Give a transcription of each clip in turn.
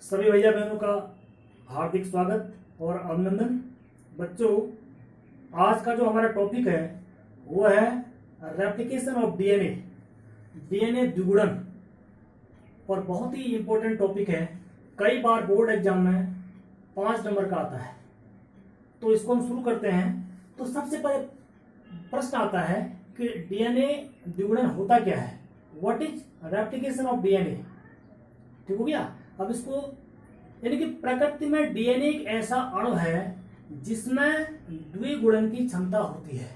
सभी भैया बहनों का हार्दिक स्वागत और अभिनंदन। बच्चों, आज का जो हमारा टॉपिक है वो है रेप्लिकेशन ऑफ डीएनए, डीएनए द्विगुणन। और बहुत ही इंपॉर्टेंट टॉपिक है। कई बार बोर्ड एग्जाम में 5 नंबर का आता है। तो इसको हम शुरू करते हैं। तो सबसे पहले प्रश्न आता है कि डीएनए द्विगुणन होता क्या है, what is replication of DNA. ठीक हो गया। अब इसको यानी कि प्रकृति में डीएनए एक ऐसा अणु है जिसमें द्विगुणन की क्षमता होती है,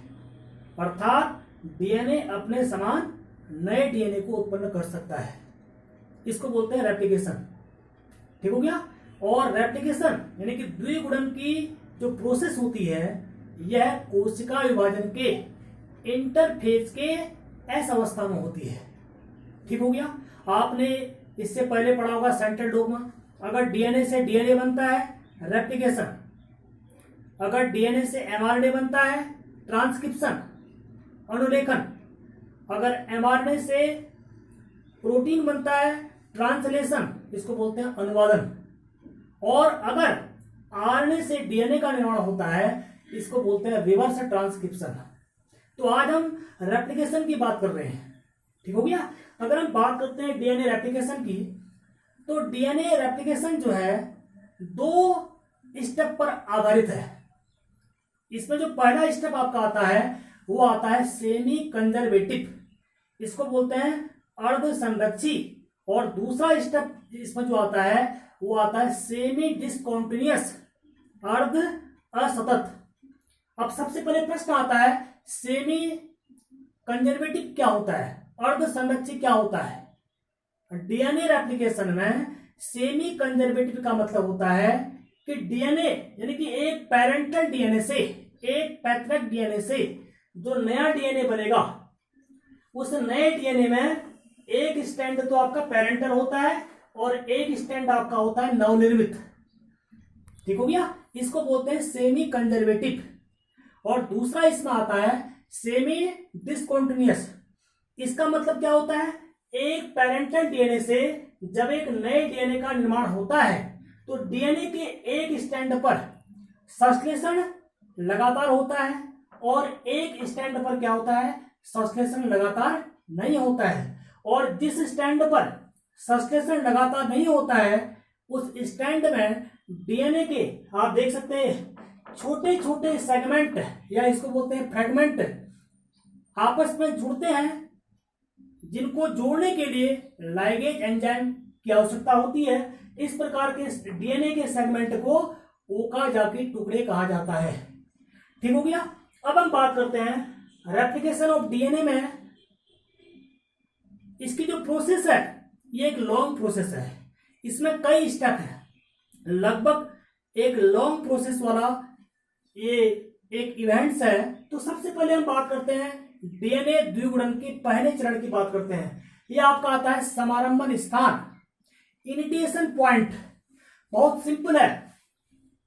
अर्थात डीएनए अपने समान नए डीएनए को उत्पन्न कर सकता है। इसको बोलते हैं रेप्लिकेशन। ठीक हो गया। और रेप्लिकेशन यानी कि द्विगुणन की जो प्रोसेस होती है यह कोशिका विभाजन के इंटरफेज के एस अवस्था में होती है। ठीक हो गया। आपने इससे पहले पढ़ा होगा सेंट्रल डोग्मा। अगर डीएनए से डीएनए बनता है रेप्लिकेशन, अगर डीएनए से एमआरएनए बनता है ट्रांसक्रिप्शन अनुलेखन, अगर एमआरएनए से प्रोटीन बनता है ट्रांसलेशन, इसको बोलते हैं अनुवादन, और अगर आरएनए से डीएनए का निर्माण होता है इसको बोलते हैं रिवर्स ट्रांसक्रिप्शन। तो आज हम रेप्लिकेशन की बात कर रहे हैं। ठीक हो गया। अगर हम बात करते हैं डीएनए रेप्लिकेशन की, तो डीएनए रेप्लिकेशन जो है 2 स्टेप पर आधारित है। इसमें जो पहला स्टेप आपका आता है वो आता है सेमी कंजर्वेटिव, इसको बोलते हैं अर्ध संरक्षी। और दूसरा स्टेप इसमें जो आता है वो आता है सेमी डिसकॉन्टिन्यूअस, अर्ध असतत। अब सबसे पहले प्रश्न आता है सेमी कंजर्वेटिव क्या होता है, अर्ध संरक्षी क्या होता है। डीएनए रेप्लिकेशन में सेमी कंजर्वेटिव का मतलब होता है कि डीएनए यानी कि एक पेरेंटल डीएनए से, एक पैतृक डीएनए से जो नया डीएनए बनेगा, उस नए डीएनए में एक स्टैंड तो आपका पेरेंटल होता है और एक स्टैंड आपका होता है नवनिर्मित। ठीक हो गया। इसको बोलते हैं सेमी कंजर्वेटिव। और दूसरा इसमें आता है सेमी डिसकॉन्टिन्यूअस। इसका मतलब क्या होता है, एक पेरेंटल डीएनए से जब एक नए डीएनए का निर्माण होता है तो डीएनए के एक स्टैंड पर संश्लेषण लगातार होता है और एक स्टैंड पर क्या होता है, संश्लेषण लगातार नहीं होता है। और जिस स्टैंड पर संश्लेषण लगातार नहीं होता है उस स्टैंड में डीएनए के आप देख सकते हैं छोटे छोटे सेगमेंट या इसको बोलते हैं फ्रेगमेंट आपस में जुड़ते हैं, जिनको जोड़ने के लिए लाइगेज एंजाइम की आवश्यकता होती है। इस प्रकार के डीएनए के सेगमेंट को ओकाजाकी टुकड़े कहा जाता है। ठीक हो गया। अब हम बात करते हैं रेप्लिकेशन ऑफ डीएनए में। इसकी जो प्रोसेस है ये एक लॉन्ग प्रोसेस है, इसमें कई स्टेप है, लगभग एक लॉन्ग प्रोसेस वाला ये एक इवेंट्स है। तो सबसे पहले हम बात करते हैं डीएनए द्विगुणन के पहले चरण की बात करते हैं। यह आपका आता है समारंभन स्थान, इनिटिएशन पॉइंट। बहुत सिंपल है,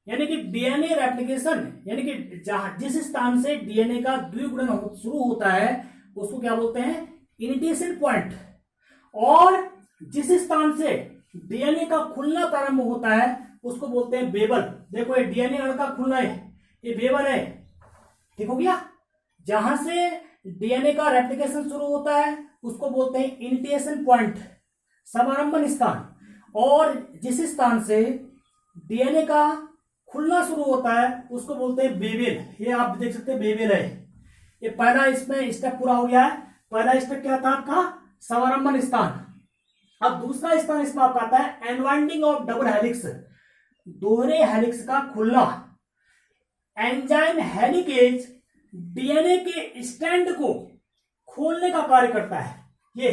यानी कि डीएनए रेप्लिकेशन यानी कि जहां जिस स्थान से डीएनए का द्विगुणन शुरू होता है उसको क्या बोलते हैं, इनिटिएशन पॉइंट। और जिस स्थान से डीएनए का खुलना प्रारंभ होता है उसको बोलते हैं बेबल। देखो ये डीएनए अणु का खुलना है, ये बेबल है। ठीक हो गया। जहां से डीएनए का रेप्लिकेशन शुरू होता है उसको बोलते हैं इनिटिएशन पॉइंट, समारंभन स्थान। और जिस स्थान से डीएनए का खुलना शुरू होता है उसको बोलते हैं बेबेल। ये आप देख सकते हैं बेबेल है। ये पहला इसमें स्टेप पूरा हो गया है। पहला स्टेप क्या था आपका, समारंभन स्थान। अब दूसरा स्थान इसमें आपका आता है अनवाइंडिंग ऑफ डबल हेलिक्स, दोहरे हेलिक्स का खुलना। एंजाइम हेलिकेज डीएनए के स्टैंड को खोलने का कार्य करता है। ये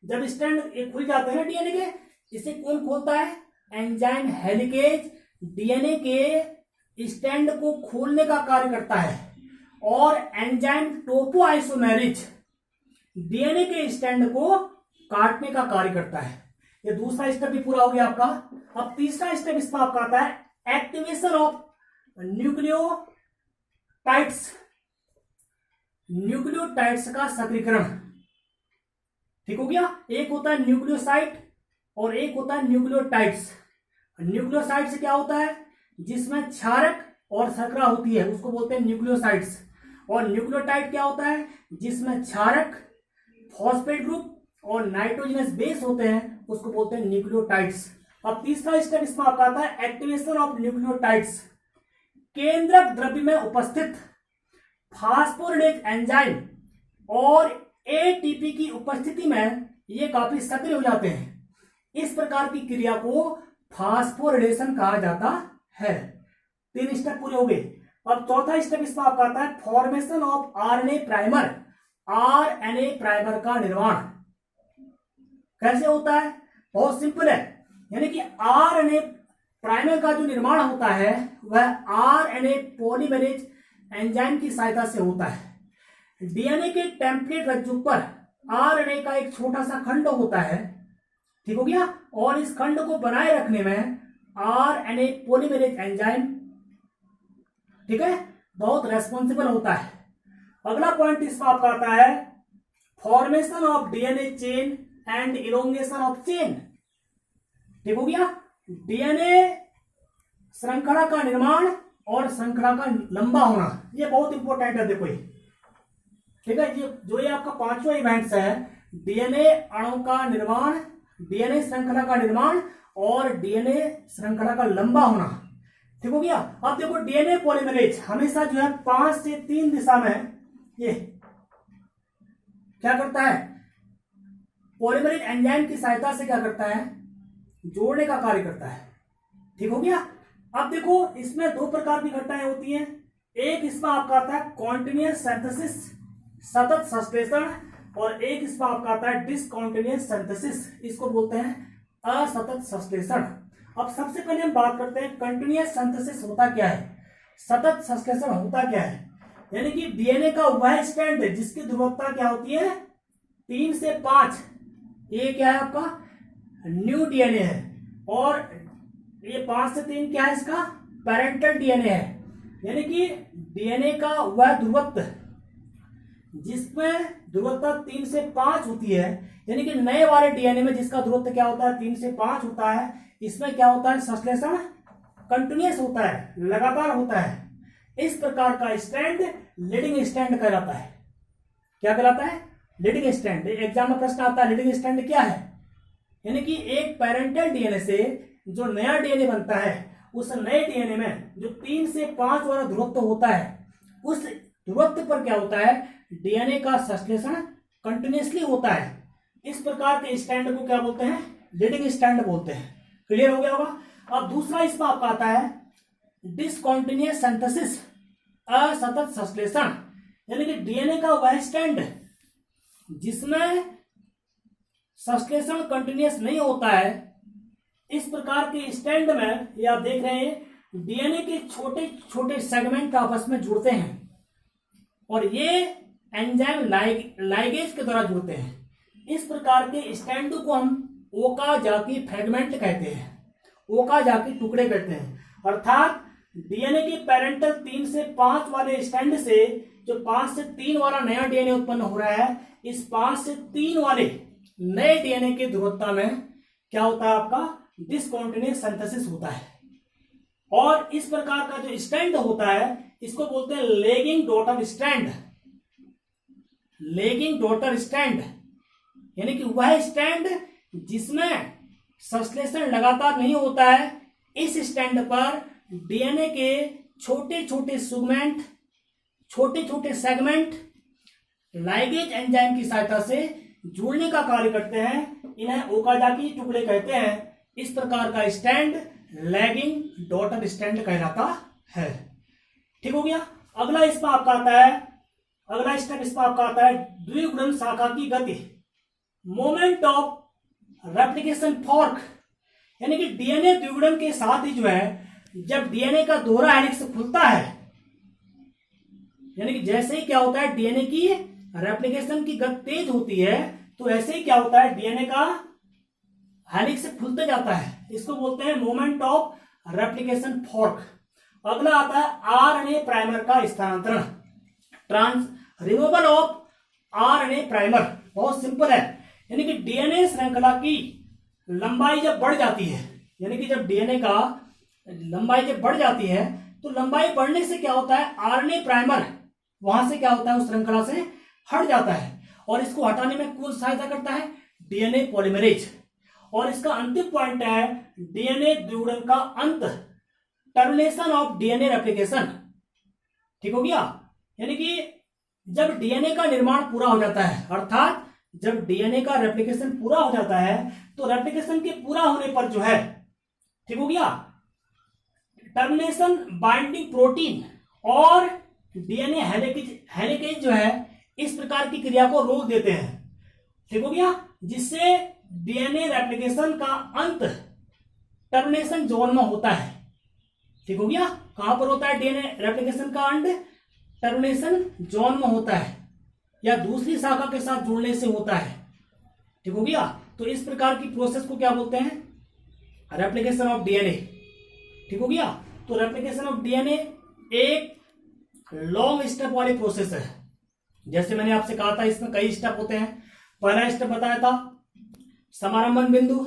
जब स्टैंड खुल जाते हैं ना डीएनए के, इसे कौन खोलता है, एंजाइम हेलिकेज डीएनए के स्टैंड को खोलने का कार्य करता है। और एंजाइम टोपोआइसोमेरेज डीएनए के स्टैंड को काटने का कार्य करता है। ये दूसरा स्टेप भी पूरा हो गया आपका। अब तीसरा स्टेप इसमें आपका आता है एक्टिवेशन ऑफ न्यूक्लियोटाइड्स, न्यूक्लियोटाइड्स का सक्रियकरण। ठीक हो गया। एक होता है न्यूक्लियोसाइट और एक होता है न्यूक्लियोटाइड्स। न्यूक्लियोसाइड्स क्या होता है, जिसमें क्षारक और शर्करा होती है, उसको बोलते हैं न्यूक्लियोसाइड्स। और न्यूक्लियोटाइड क्या होता है, जिसमें क्षारक, फॉस्फेट ग्रुप और नाइट्रोजनस बेस होते हैं, उसको बोलते हैं न्यूक्लियोटाइड्स। अब तीसरा स्टेप इसमें आपका आता है एक्टिवेशन ऑफ न्यूक्लियोटाइड्स। केंद्रक द्रव्य में उपस्थित फास्फोरिलेज एंजाइम और एटीपी की उपस्थिति में ये काफी सक्रिय हो जाते हैं। इस प्रकार की क्रिया को फास्फोरिलेशन कहा जाता है। 3 स्टेप पूरे हो गए। अब चौथा स्टेप इसमें आपका आता है formation of RNA primer. RNA primer का निर्माण कैसे होता है, बहुत सिंपल है। यानी कि आरएनए प्राइमर का जो निर्माण होता है वह आरएनए पॉलीमरेज एंजाइम की सहायता से होता है। डीएनए के टेम्पलेट रज्जु पर आरएनए का एक छोटा सा खंड होता है, ठीक हो गया, और इस खंड को बनाए रखने में आरएनए पॉलीमरेज एंजाइम, ठीक है, बहुत रेस्पॉन्सिबल होता है। अगला पॉइंट इसमें आपका आता है formation of DNA chain and elongation of chain, ठीक हो गया। डीएनए श्रृंखला का निर्माण और श्रृंखला का लंबा होना, ये बहुत इंपॉर्टेंट है। देखो ये, ठीक है, ये आपका 5वां इवेंट्स है, डीएनए अणु का निर्माण, डीएनए श्रृंखला का निर्माण और डीएनए श्रृंखला का लंबा होना, ठीक हो गया। अब देखो डीएनए पॉलीमरेज हमेशा जो है 5 से 3 दिशा में ये क्या करता है, पॉलीमरेज एंजाइम की सहायता से क्या करता है, जोड़ने का कार्य करता है, ठीक हो गया। अब देखो इसमें 2 प्रकार की घटनाएं होती हैं। एक इसमें आपका आता है कॉन्टिन्यूअस सिंथेसिस, सतत संश्लेषण, और एक इसमें आपका आता है डिसकॉन्टिन्यूअस सिंथेसिस, इसको बोलते हैं असतत संश्लेषण। अब सबसे पहले हम बात करते हैं कंटिन्यूअस सिंथेसिस होता क्या है, सतत संश्लेषण होता क्या है। यानी कि डीएनए का वह स्ट्रैंड है जिसकी ध्रुवता क्या होती है 3 से 5, ये क्या है आपका न्यू डीएनए है, और ये 5 से 3 क्या है इसका पेरेंटल डीएनए है। यानी कि डीएनए का वह ध्रुवत्व जिसमें ध्रुवता 3 से 5 होती है, यानी कि नए वाले डीएनए में जिसका ध्रुवत्व क्या होता है 3 से 5 होता है, इसमें क्या होता है संश्लेषण कंटिन्यूअस होता है, लगातार होता है। इस प्रकार का स्ट्रैंड लीडिंग स्ट्रैंड कहलाता है। क्या कहलाता है, लीडिंग स्ट्रैंड। एग्जाम में प्रश्न आता है लीडिंग स्ट्रैंड क्या है, यानी कि एक पेरेंटल डीएनए से जो नया डीएनए बनता है, उस नए डीएनए में जो 3 से 5 वाला ध्रुवत्व होता है, उस ध्रुवत्व पर क्या होता है डीएनए का संश्लेषण कंटिन्यूअसली होता है। इस प्रकार के स्ट्रैंड को क्या बोलते हैं, लीडिंग स्ट्रैंड बोलते हैं। क्लियर हो गया होगा। अब दूसरा इसमें आपका आता है डिसकॉन्टिन्यूअस सिंथेसिस, असतत संश्लेषण। यानी कि डीएनए का वह स्ट्रैंड जिसमें संश्लेषण कंटिन्यूअस नहीं होता है, इस प्रकार के स्ट्रैंड में ये आप देख रहे हैं डीएनए के छोटे छोटे सेगमेंट आपस में जुड़ते हैं और ये एंजाइम लाइगेज के द्वारा जुड़ते हैं। इस प्रकार के स्ट्रैंड को हम ओकाजाकी फ्रेगमेंट कहते हैं, ओकाजाकी टुकड़े कहते हैं। अर्थात डीएनए के पेरेंटल 3 से 5 वाले स्ट्रैंड से जो 5 से 3 वाला नया डीएनए उत्पन्न हो रहा है, इस 5 से 3 वाले नए डीएनए की ध्रुवता में क्या होता है आपका डिसकॉन्टिन्यूअस सिंथेसिस होता है। और इस प्रकार का जो स्ट्रैंड होता है इसको बोलते हैं lagging daughter strand. Lagging daughter strand यानी कि वह स्ट्रैंड जिसमें संश्लेषण लगातार नहीं होता है, इस स्ट्रैंड पर डीएनए के छोटे छोटे सेगमेंट, छोटे छोटे सेगमेंट लाइगेज एंजाइम की सहायता से जुड़ने का कार्य करते हैं। इन्हें ओकाजाकी टुकड़े कहते हैं। इस प्रकार का स्ट्रैंड लैगिंग डॉटर स्ट्रैंड कहलाता है। ठीक हो गया। अगला इसमें आपका आता है, अगला स्टेप इसमें आपका आता है द्विगुणन शाखा की गति, मोमेंट ऑफ रेप्लिकेशन फॉर्क। यानी कि डीएनए द्विगुणन के साथ ही जो है जब डीएनए का दोहरा हेलिक्स खुलता है, यानी कि जैसे ही क्या होता है डीएनए की रेप्लिकेशन की गति तेज होती है, तो ऐसे ही क्या होता है डीएनए का हेलिक्स खुलते जाता है। इसको बोलते हैं मोमेंट ऑफ रेप्लिकेशन फॉर्क। अगला आता है आरएनए प्राइमर का स्थानांतरण, रिमूवल ऑफ आरएनए प्राइमर। बहुत सिंपल है, यानी कि डीएनए श्रृंखला की लंबाई जब बढ़ जाती है, यानी कि जब डीएनए का लंबाई जब बढ़ जाती है तो लंबाई बढ़ने से क्या होता है, आरएनए प्राइमर वहां से क्या होता है, उस श्रृंखला से हट जाता है और इसको हटाने में कौन सहायता करता है, डीएनए पॉलीमरेज। और इसका अंतिम पॉइंट है डीएनए द्विगुणन का अंत, टर्मिनेशन ऑफ डीएनए रेप्लिकेशन। ठीक हो गया। यानी कि जब डीएनए का निर्माण पूरा हो जाता है, अर्थात जब डीएनए का रेप्लिकेशन पूरा हो जाता है तो रेप्लिकेशन के पूरा होने पर जो है, ठीक हो गया, टर्मिनेशन बाइंडिंग प्रोटीन और डीएनए हेलिकेज जो है इस प्रकार की क्रिया को रोक देते हैं। ठीक हो गया, जिससे डीएनए रेप्लिकेशन का अंत टर्मिनेशन जोन में होता है। ठीक हो गया, कहां पर होता है डीएनए रेप्लिकेशन का अंत, टर्मिनेशन जोन में होता है या दूसरी शाखा के साथ जुड़ने से होता है। ठीक हो गया, तो इस प्रकार की प्रोसेस को क्या बोलते हैं, रेप्लिकेशन ऑफ डीएनए। ठीक हो गया, तो रेप्लिकेशन ऑफ डीएनए एक लॉन्ग स्टेप वाली प्रोसेस है। जैसे मैंने आपसे कहा था इसमें कई स्टेप होते हैं। पहला स्टेप बताया था समारंभन बिंदु,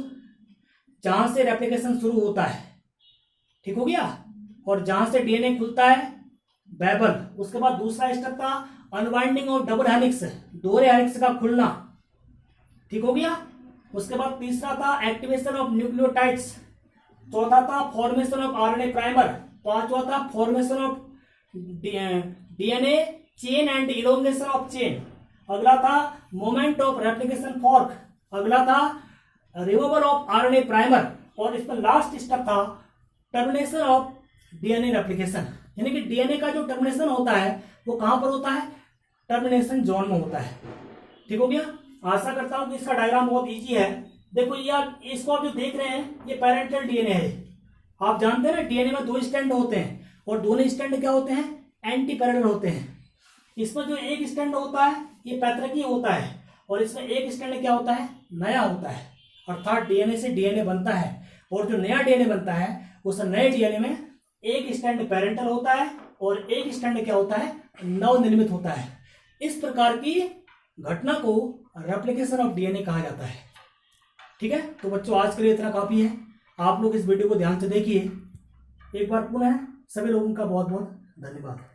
जहां से रेप्लिकेशन शुरू होता है। ठीक हो गया, और जहां से डीएनए खुलता है बेबल। उसके बाद दूसरा स्टेप था अनवाइंडिंग ऑफ डबल हेलिक्स, दोहरे हेलिक्स का खुलना। ठीक हो गया, उसके बाद तीसरा था एक्टिवेशन ऑफ न्यूक्लियोटाइड्स, चौथा था फॉर्मेशन ऑफ आरएनए प्राइमर, पांचवा था formation of DNA chain and elongation of chain, अगला था मोमेंट ऑफ रेप्लिकेशन फॉर्क, अगला था रिमूवल ऑफ आरएनए प्राइमर, और इसमें लास्ट स्टेप था टर्मिनेशन ऑफ डीएनए रेप्लिकेशन। यानी कि डीएनए का जो टर्मिनेशन होता है वो कहां पर होता है, टर्मिनेशन जोन में होता है। ठीक हो गया, आशा करता हूं कि इसका डायग्राम बहुत इजी है। देखो ये इसको आप जो देख रहे हैं ये पैरेंटल डीएनए है। आप जानते हैं ना डीएनए में दो स्टैंड होते हैं और दोनों स्टैंड क्या होते हैं, एंटी पैरेलल होते हैं। इसमें जो एक स्टैंड होता है ये पैतृकीय होता है और इसमें एक स्टैंड क्या होता है, नया होता है। अर्थात डीएनए से डीएनए बनता है और जो नया डीएनए बनता है उस नए डीएनए में एक स्टैंड पैरेंटल होता है और एक स्टैंड क्या होता है, नवनिर्मित होता है। इस प्रकार की घटना को रेप्लिकेशन ऑफ डीएनए कहा जाता है। ठीक है, तो बच्चों आज के लिए इतना काफी है। आप लोग इस वीडियो को ध्यान से देखिए। एक बार पुनः सभी लोगों का बहुत बहुत धन्यवाद।